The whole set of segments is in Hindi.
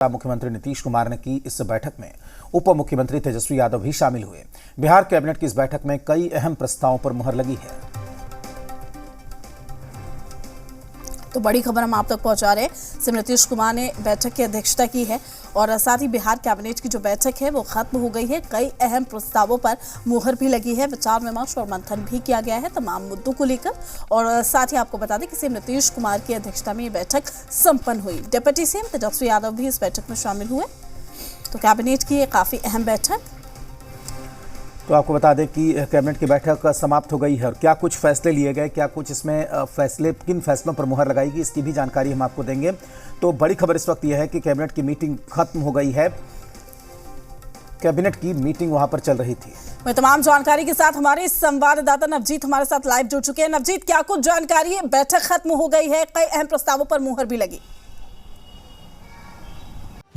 मुख्यमंत्री नीतीश कुमार ने की इस बैठक में उप मुख्यमंत्री तेजस्वी यादव भी शामिल हुए। बिहार कैबिनेट की इस बैठक में कई अहम प्रस्तावों पर मुहर लगी है। तो बड़ी खबर हम आप तक पहुंचा रहे हैं। सीएम नीतीश कुमार ने बैठक की अध्यक्षता की है और साथ ही बिहार कैबिनेट की जो बैठक है वो खत्म हो गई है। कई अहम प्रस्तावों पर मुहर भी लगी है, विचार विमर्श और मंथन भी किया गया है तमाम मुद्दों को लेकर। और साथ ही आपको बता दें कि सीएम नीतीश कुमार की अध्यक्षता में ये बैठक संपन्न हुई। डिप्टी सीएम तेजस्वी यादव भी इस बैठक में शामिल हुए। तो कैबिनेट की ये काफी अहम बैठक। तो आपको बता दें कि कैबिनेट की बैठक समाप्त हो गई है और क्या कुछ फैसले लिए गए, क्या कुछ इसमें किन फैसलों पर मुहर लगाएगी, इसकी भी जानकारी हम आपको देंगे। तो बड़ी खबर इस वक्त यह है कि कैबिनेट की मीटिंग खत्म हो गई है। कैबिनेट की मीटिंग वहां पर चल रही थी। मैं तमाम जानकारी के साथ हमारे संवाददाता नवजीत हमारे साथ लाइव जुड़ चुके हैं। नवजीत, क्या कुछ जानकारी है? बैठक खत्म हो गई है, कई अहम प्रस्तावों पर मुहर भी लगी।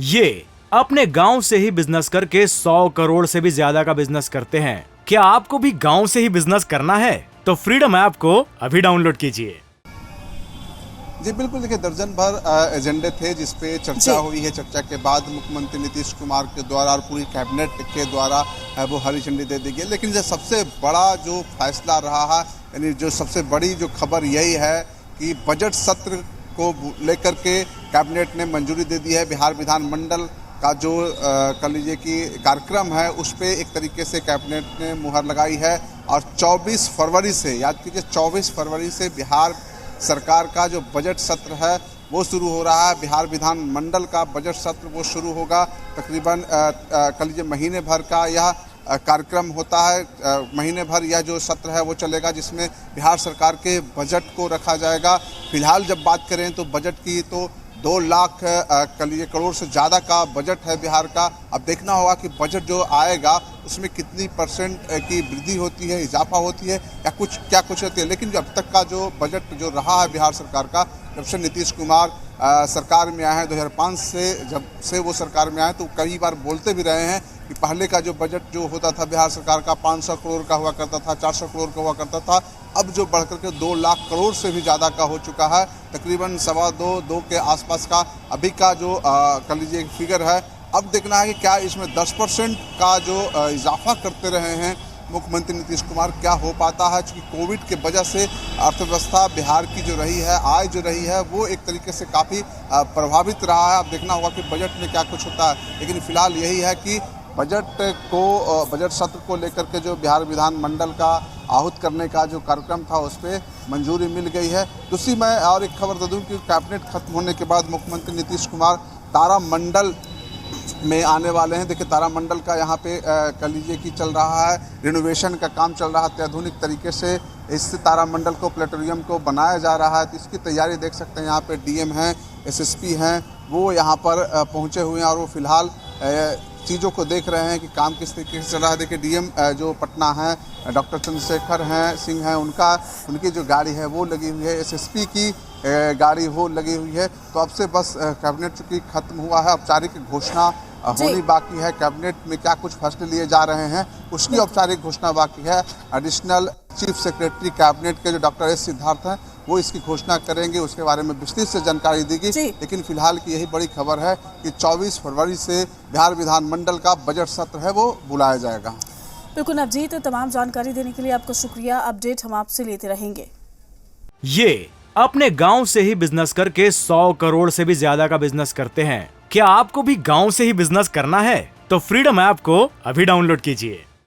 ये अपने गांव से ही बिजनेस करके 100 करोड़ से भी ज्यादा का बिजनेस करते हैं। क्या आपको भी गांव से ही बिजनेस करना है? तो फ्रीडम ऐप को अभी डाउनलोड कीजिए। जी बिल्कुल, देखिए दर्जन भर एजेंडे थे जिसपे चर्चा हुई है। चर्चा के बाद मुख्यमंत्री नीतीश कुमार के द्वारा और पूरी कैबिनेट के द्वारा वो हरी झंडी दे दी गई। लेकिन जो सबसे बड़ा जो फैसला रहा है, यानी जो सबसे बड़ी जो खबर यही है कि बजट सत्र को लेकर के कैबिनेट ने मंजूरी दे दी है। बिहार विधानमंडल का जो कह लीजिए कि कार्यक्रम है उस पर एक तरीके से कैबिनेट ने मुहर लगाई है। और 24 फरवरी से, याद कीजिए 24 फरवरी से बिहार सरकार का जो बजट सत्र है वो शुरू हो रहा है। बिहार विधानमंडल का बजट सत्र वो शुरू होगा। तकरीबन कह लीजिए महीने भर का यह कार्यक्रम होता है। महीने भर यह जो सत्र है वो चलेगा जिसमें बिहार सरकार के बजट को रखा जाएगा। फिलहाल जब बात करें तो बजट की तो 2 लाख करोड़ से ज़्यादा का बजट है बिहार का। अब देखना होगा कि बजट जो आएगा उसमें कितनी % की वृद्धि होती है, इजाफा होती है या क्या कुछ होती है। लेकिन जो अब तक का जो बजट जो रहा है बिहार सरकार का, जब से नीतीश कुमार सरकार में आए हैं 2005 से, जब से वो सरकार में आए तो कई बार बोलते भी रहे हैं कि पहले का जो बजट जो होता था बिहार सरकार का 500 करोड़ का हुआ करता था, 400 करोड़ का हुआ करता था। अब जो बढ़कर के 2 लाख करोड़ से भी ज़्यादा का हो चुका है। तकरीबन 2.25 के आसपास का अभी का जो कह लीजिए फिगर है। अब देखना है कि क्या इसमें 10% का जो इजाफा करते रहे हैं मुख्यमंत्री नीतीश कुमार, क्या हो पाता है। क्योंकि कोविड के वजह से अर्थव्यवस्था बिहार की जो रही है, आय जो रही है वो एक तरीके से काफ़ी प्रभावित रहा है। अब देखना होगा कि बजट में क्या कुछ होता है। लेकिन फिलहाल यही है कि बजट सत्र को लेकर के जो बिहार विधानमंडल का आहूत करने का जो कार्यक्रम था उस पर मंजूरी मिल गई है। दूसरी मैं और एक खबर दे दूं कि कैबिनेट खत्म होने के बाद मुख्यमंत्री नीतीश कुमार तारामंडल में आने वाले हैं। देखिए तारामंडल का यहाँ पे कह लीजिए कि चल रहा है, रिनोवेशन का काम चल रहा है। अत्याधुनिक तरीके से इस तारामंडल को, प्लेटोरियम को बनाया जा रहा है। तो इसकी तैयारी देख सकते हैं। यहाँ पे डीएम हैं, एसएसपी हैं, वो यहाँ पर पहुँचे हुए हैं और वो फिलहाल चीज़ों को देख रहे हैं कि काम किस तरीके से चल रहा है। देखिए डीएम जो पटना है डॉक्टर चंद्रशेखर हैं सिंह हैं, उनकी जो गाड़ी है वो लगी हुई है। एसएसपी की गाड़ी वो लगी हुई है। तो अब से बस कैबिनेट चूँकि खत्म हुआ है, औपचारिक घोषणा होनी बाकी है। कैबिनेट में क्या कुछ फैसले लिए जा रहे हैं उसकी औपचारिक घोषणा बाकी है। एडिशनल चीफ सेक्रेटरी कैबिनेट के जो डॉक्टर एस सिद्धार्थ हैं वो इसकी घोषणा करेंगे, उसके बारे में विस्तृत से जानकारी देगी। लेकिन फिलहाल की यही बड़ी खबर है कि 24 फरवरी से बिहार विधानमंडल का बजट सत्र है वो बुलाया जाएगा। बिल्कुल नवजीत, तमाम जानकारी देने के लिए आपका शुक्रिया। अपडेट हम आपसे लेते रहेंगे। ये अपने गांव से ही बिजनेस करके 100 करोड़ से भी ज्यादा का बिजनेस करते हैं। क्या आपको भी गांव से ही बिजनेस करना है? तो फ्रीडम ऐप को अभी डाउनलोड कीजिए।